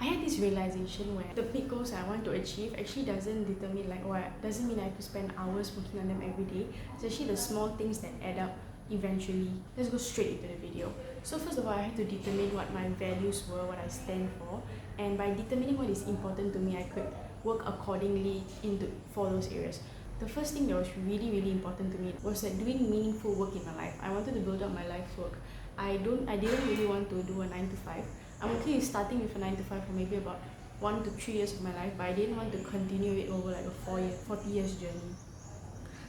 I had this realization where the big goals I want to achieve actually doesn't determine doesn't mean I have to spend hours working on them every day. It's actually the small things that add up eventually. Let's go straight into the video. So first of all, I had to determine what my values were, what I stand for, and by determining what is important to me, I could work accordingly for those areas. The first thing that was really important to me was that doing meaningful work in my life. I wanted to build up my life's work. I didn't really want to do a 9 to 5. I'm okay with starting with a 9 to 5 for maybe about 1 to 3 years of my life, but I didn't want to continue it over like a 40 years journey.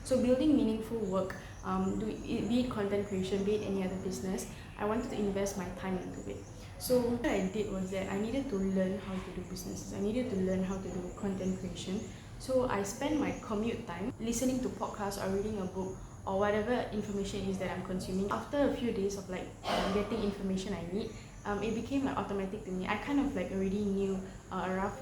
So building meaningful work, be it content creation, be it any other business, I wanted to invest my time into it. So what I did was that I needed to learn how to do businesses. I needed to learn how to do content creation. So I spent my commute time listening to podcasts or reading a book or whatever information is that I'm consuming. After a few days of getting information I need, it became like automatic to me. I kind of like already knew a rough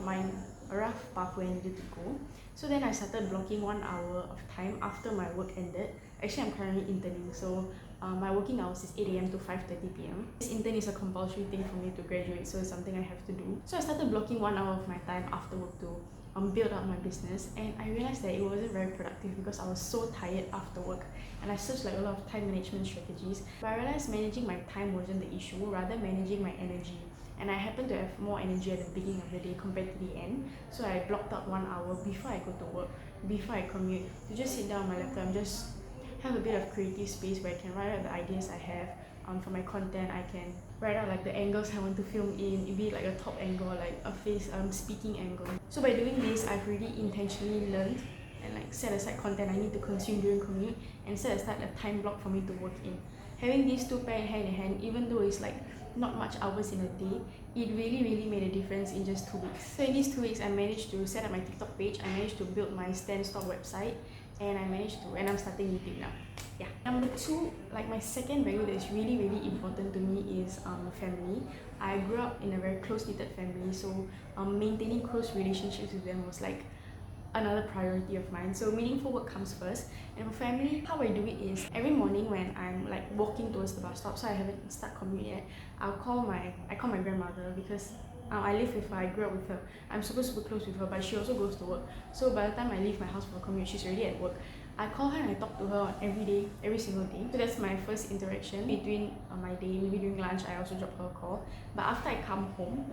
path where I needed to go. So then I started blocking 1 hour of time after my work ended. Actually, I'm currently interning, so my working hours is 8 a.m. to 5:30 p.m. This intern is a compulsory thing for me to graduate, so it's something I have to do. So I started blocking 1 hour of my time after work to build up my business, and I realized that it wasn't very productive because I was so tired after work, and I searched like a lot of time management strategies, but I realized managing my time wasn't the issue, rather managing my energy. And I happen to have more energy at the beginning of the day compared to the end, so I blocked out 1 hour before I go to work, before I commute, to just sit down on my laptop and just have a bit of creative space where I can write out the ideas I have for my content. I can write out like the angles I want to film in, be it like a top angle, like a face speaking angle. So by doing this, I've really intentionally learned and like set aside content I need to consume during commute and set aside a time block for me to work in. Having these two pair hand in hand, even though it's like not much hours in a day, it really made a difference in just 2 weeks. So in these 2 weeks, I managed to set up my TikTok page, I managed to build my Stand Stock website, and I'm starting YouTube now. Yeah. Number two, like my second value that is really important to me is family. I grew up in a very close-knitted family, so maintaining close relationships with them was like another priority of mine. So meaningful work comes first, and for family, how I do it is every morning when I'm like walking towards the bus stop, so I haven't started commute yet, I call my grandmother because I live with her, I grew up with her, I'm super close with her, but she also goes to work. So by the time I leave my house for commute, she's already at work. I call her and I talk to her every day, every single day. So that's my first interaction between my day. Maybe during lunch, I also drop her a call. But after I come home,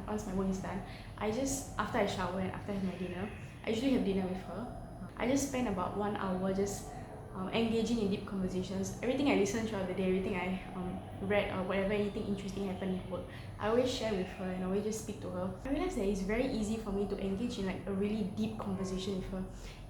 once my work is done, after I shower and after I have my dinner, I usually have dinner with her. I just spend about 1 hour just engaging in deep conversations. Everything I listen throughout the day, everything I read or whatever, anything interesting happened at work, I always share with her and I always just speak to her. I realized that it's very easy for me to engage in like a really deep conversation with her.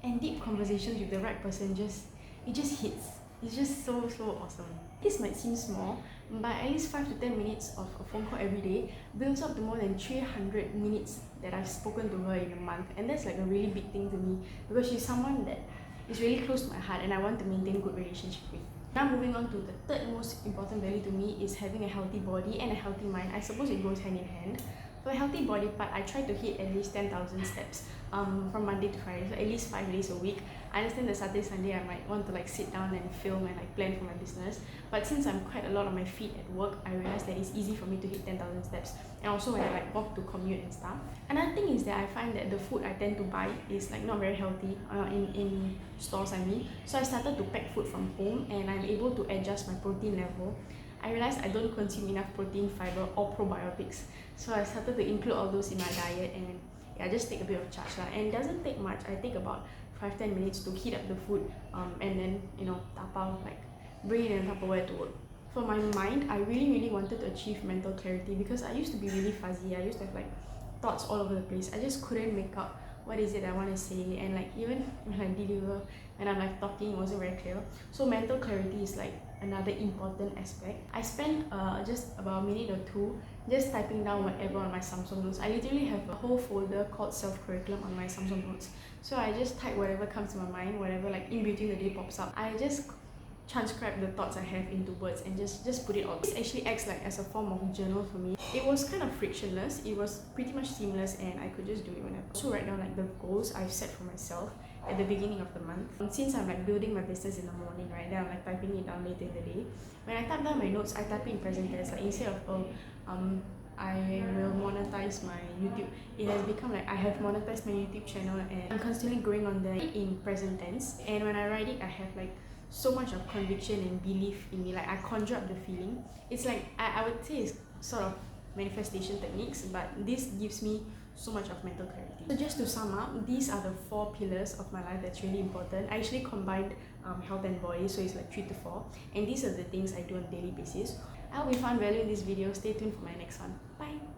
And deep conversations with the right person it just hits. It's just so awesome. This might seem small, but at least 5 to 10 minutes of a phone call every day builds up to more than 300 minutes that I've spoken to her in a month. And that's like a really big thing to me because she's someone that is really close to my heart and I want to maintain good relationship with. Now moving on to the third most important value to me is having a healthy body and a healthy mind. I suppose it goes hand in hand. For a healthy body part, I try to hit at least 10,000 steps from Monday to Friday, so at least 5 days a week. I understand that Saturday, Sunday, I might want to like sit down and film and like plan for my business. But since I'm quite a lot on my feet at work, I realized that it's easy for me to hit 10,000 steps. And also when I like walk to commute and stuff. Another thing is that I find that the food I tend to buy is like not very healthy in stores, I mean. So I started to pack food from home and I'm able to adjust my protein level. I realized I don't consume enough protein, fiber or probiotics. So I started to include all those in my diet and I just take a bit of charge. And it doesn't take much. I take about 5-10 minutes to heat up the food and then, tapao, like bring it in a Tupperware to work. For my mind, I really wanted to achieve mental clarity because I used to be really fuzzy. I used to have like thoughts all over the place. I just couldn't make up what is it I want to say, and like even when I deliver and I'm like talking, it wasn't very clear. So mental clarity is like another important aspect. I spent just about a minute or two just typing down whatever on my Samsung notes. I literally have a whole folder called self-curriculum on my Samsung notes. So I just type whatever comes to my mind, whatever like in between the day pops up. I just transcribe the thoughts I have into words and just put it all. This actually acts like as a form of journal for me. It was kind of frictionless, it was pretty much seamless, and I could just do it whenever. So write down like the goals I've set for myself at the beginning of the month. And since I'm like building my business in the morning, right, then I'm like typing it down later in the day. When I type down my notes, I type it in present tense. Like instead of I will monetize my YouTube. It has become like I have monetized my YouTube channel and I'm constantly going on there in present tense. And when I write it, I have like so much of conviction and belief in me. Like I conjure up the feeling. It's like I would say it's sort of manifestation techniques, but this gives me so much of mental clarity. So just to sum up, these are the 4 pillars of my life that's really important. I actually combined health and body, so it's like 3 to 4, and these are the things I do on a daily basis. I hope you found value in this video. Stay tuned for my next one. Bye.